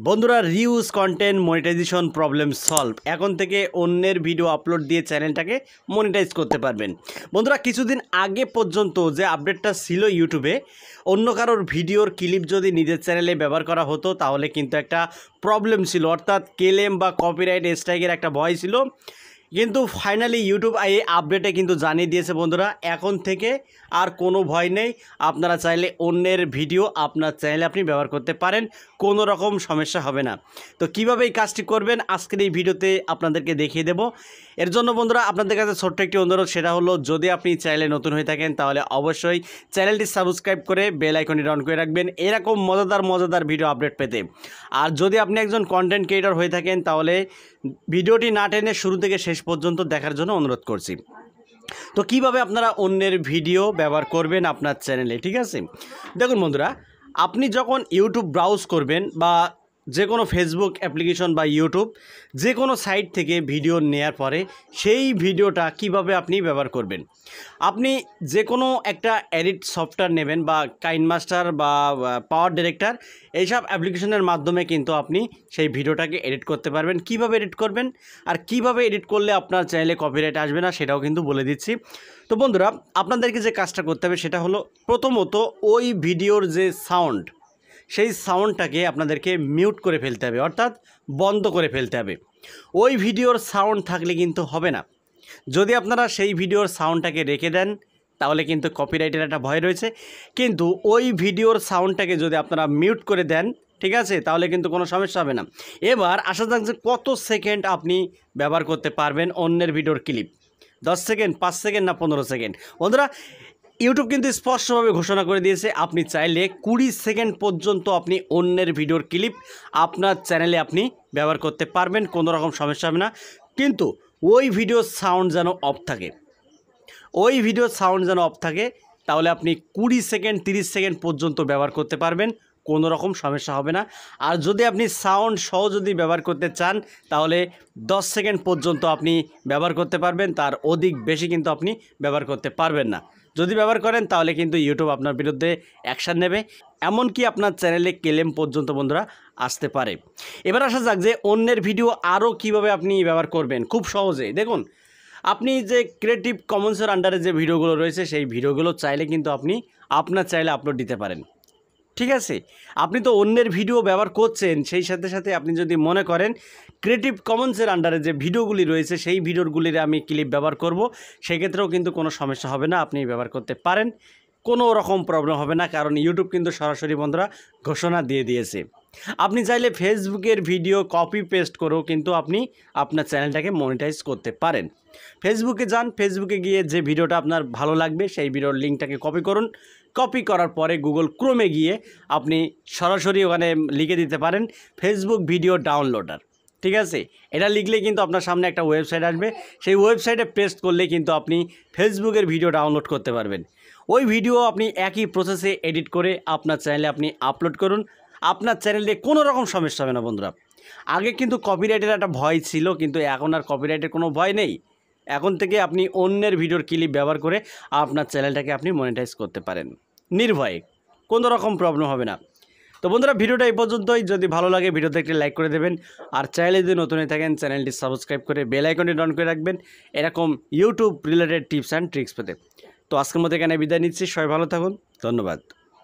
বন্ধুরা reuse content monetization problem solve এখন থেকে অন্যের ভিডিও আপলোড দিয়ে চ্যানেলটাকে মনিটাইজ করতে পারবেন। বন্ধুরা কিছুদিন আগে পর্যন্ত যে আপডেটটা ছিল ইউটিউবে অন্য কারোর ভিডিওর ক্লিপ যদি নিজের চ্যানেলে ব্যবহার করা হতো তাহলে কিন্তু একটা প্রবলেম ছিল, অর্থাৎ ক্লেম বা কপিরাইট স্ট্রাইকের একটা ভয় ছিল। কিন্তু ফাইনালি ইউটিউব এই আপডেটে কিন্তু জানিয়ে দিয়েছে বন্ধুরা এখন থেকে আর কোনো ভয় নেই, আপনারা চাইলে অন্যের ভিডিও আপনার চ্যানেলে আপনি ব্যবহার করতে পারেন, কোনো রকম সমস্যা হবে না। তো কিভাবে এই কাজটি করবেন আজকের এই ভিডিওতে আপনাদেরকে দেখিয়ে দেব। এর জন্য বন্ধুরা আপনাদের কাছে ছোট্ট একটি অনুরোধ, সেটা হলো যদি আপনি চ্যানেলে নতুন হয়ে থাকেন তাহলে অবশ্যই চ্যানেলটি সাবস্ক্রাইব করে বেল আইকনটি অন করে রাখবেন এরকম মজাদার ভিডিও আপডেট পেতে। আর যদি আপনি একজন কন্টেন্ট ক্রিয়েটর হয়ে থাকেন তাহলে ভিডিওটি না টেনে শুরু থেকে শেষ পর্যন্ত দেখার জন্য অনুরোধ করছি। তো কিভাবে আপনারা অন্যের ভিডিও ব্যবহার করবেন আপনার চ্যানেলে, ঠিক আছে? দেখুন বন্ধুরা, আপনি যখন ইউটিউব ব্রাউজ করবেন বা যে কোনো ফেসবুক অ্যাপ্লিকেশন বা ইউটিউব যে কোনো সাইট থেকে ভিডিও নেয়ার পরে সেই ভিডিওটা কিভাবে আপনি ব্যবহার করবেন, আপনি যে কোনো একটা এডিট সফটওয়্যার নেবেন বা কাইনমাস্টার বা পাওয়ার ডিরেক্টর এইসব অ্যাপ্লিকেশনের মাধ্যমে কিন্তু আপনি সেই ভিডিওটাকে এডিট করতে পারবেন। কিভাবে এডিট করবেন আর কিভাবে এডিট করলে আপনার চ্যানেলে কপিরাইট আসবে না সেটাও কিন্তু বলে দিচ্ছি। তো বন্ধুরা আপনাদেরকে যে কাজটা করতে হবে সেটা হলো প্রথমত ওই ভিডিওর যে সাউন্ড সেই সাউন্ডটাকে আপনাদেরকে মিউট করে ফেলতে হবে, অর্থাৎ বন্ধ করে ফেলতে হবে। ওই ভিডিওর সাউন্ড থাকলে কিন্তু হবে না। যদি আপনারা সেই ভিডিওর সাউন্ডটাকে রেখে দেন তাহলে কিন্তু কপিরাইটের একটা ভয় রয়েছে, কিন্তু ওই ভিডিওর সাউন্ডটাকে যদি আপনারা মিউট করে দেন, ঠিক আছে, তাহলে কিন্তু কোনো সমস্যা হবে না। এবার আসা যাক যে কত সেকেন্ড আপনি ব্যবহার করতে পারবেন অন্যের ভিডিওর ক্লিপ, 10 সেকেন্ড, 5 সেকেন্ড না 15 সেকেন্ড। বন্ধুরা ইউটিউব কিন্তু স্পষ্টভাবে ঘোষণা করে দিয়েছে আপনি চাইলে 20 সেকেন্ড পর্যন্ত আপনি অন্যের ভিডিওর ক্লিপ আপনার চ্যানেলে আপনি ব্যবহার করতে পারবেন, কোনো রকম সমস্যা হবে না। কিন্তু ওই ভিডিওর সাউন্ড যেন অফ থাকে, ওই ভিডিওর সাউন্ড যেন অফ থাকে, তাহলে আপনি 20 সেকেন্ড 30 সেকেন্ড পর্যন্ত ব্যবহার করতে পারবেন, কোনো রকম সমস্যা হবে না। আর যদি আপনি সাউন্ড সহ যদি ব্যবহার করতে চান তাহলে 10 সেকেন্ড পর্যন্ত আপনি ব্যবহার করতে পারবেন, তার অধিক বেশি কিন্তু আপনি ব্যবহার করতে পারবেন না। যদি ব্যবহার করেন তাহলে কিন্তু ইউটিউব আপনার বিরুদ্ধে অ্যাকশান নেবে, এমনকি আপনার চ্যানেলে ক্লেম পর্যন্ত বন্ধুরা আসতে পারে। এবার আসা যাক যে অন্যের ভিডিও আরও কিভাবে আপনি ব্যবহার করবেন খুব সহজে। দেখুন, আপনি যে ক্রিয়েটিভ কমন্সের আন্ডারে যে ভিডিওগুলো রয়েছে সেই ভিডিওগুলো চাইলে কিন্তু আপনি আপনার চ্যানেলে আপলোড দিতে পারেন, ঠিক আছে? আপনি তো অন্যের ভিডিও ব্যবহার করছেন, সেই সাথে সাথে আপনি যদি মনে করেন ক্রিয়েটিভ কমন্সের আন্ডারে যে ভিডিওগুলি রয়েছে সেই ভিডিওগুলির আমি ক্লিপ ব্যবহার করব, সেক্ষেত্রেও কিন্তু কোনো সমস্যা হবে না, আপনি ব্যবহার করতে পারেন, কোনো রকম প্রবলেম হবে না, কারণ ইউটিউব কিন্তু সরাসরি বন্ধুরা ঘোষণা দিয়ে দিয়েছে। আপনি চাইলে ফেসবুকের ভিডিও কপি পেস্ট করেও কিন্তু আপনি আপনার চ্যানেলটাকে মনিটাইজ করতে পারেন। ফেসবুকে যান, ফেসবুকে গিয়ে যে ভিডিওটা আপনার ভালো লাগবে সেই ভিডিওর লিঙ্কটাকে কপি করুন, কপি করার পরে গুগল ক্রোমে গিয়ে আপনি সরাসরি ওখানে লিখে দিতে পারেন ফেসবুক ভিডিও ডাউনলোডার, ঠিক আছে? এটা লিখলে কিন্তু আপনার সামনে একটা ওয়েবসাইট আসবে, সেই ওয়েবসাইটে পেস্ট করলে কিন্তু আপনি ফেসবুকের ভিডিও ডাউনলোড করতে পারবেন। ওই ভিডিও আপনি একই প্রসেসে এডিট করে আপনার চ্যানেলে আপনি আপলোড করুন, আপনার চ্যানেলে কোনো রকম সমস্যা হবে না বন্ধুরা। আগে কিন্তু কপিরাইটের একটা ভয় ছিল, কিন্তু এখন আর কপিরাইটের কোনো ভয় নেই। এখন থেকে আপনি অন্যের ভিডিওর ক্লিপ ব্যবহার করে আপনার চ্যানেলটাকে আপনি মনিটাইজ করতে পারেন নির্ভয়ে, কোনো রকম প্রবলেম হবে না। তো বন্ধুরা ভিডিওটা এই পর্যন্তই, যদি ভালো লাগে ভিডিওতে একটি লাইক করে দেবেন, আর চ্যানেলে যদি নতুন হয়ে থাকেন চ্যানেলটি সাবস্ক্রাইব করে বেল আইকনটি অন করে রাখবেন এরকম YouTube related tips and tricks পেতে। তো আজকের মধ্যে এখানে বিদায় নিচ্ছি, সবাই ভালো থাকুন, ধন্যবাদ।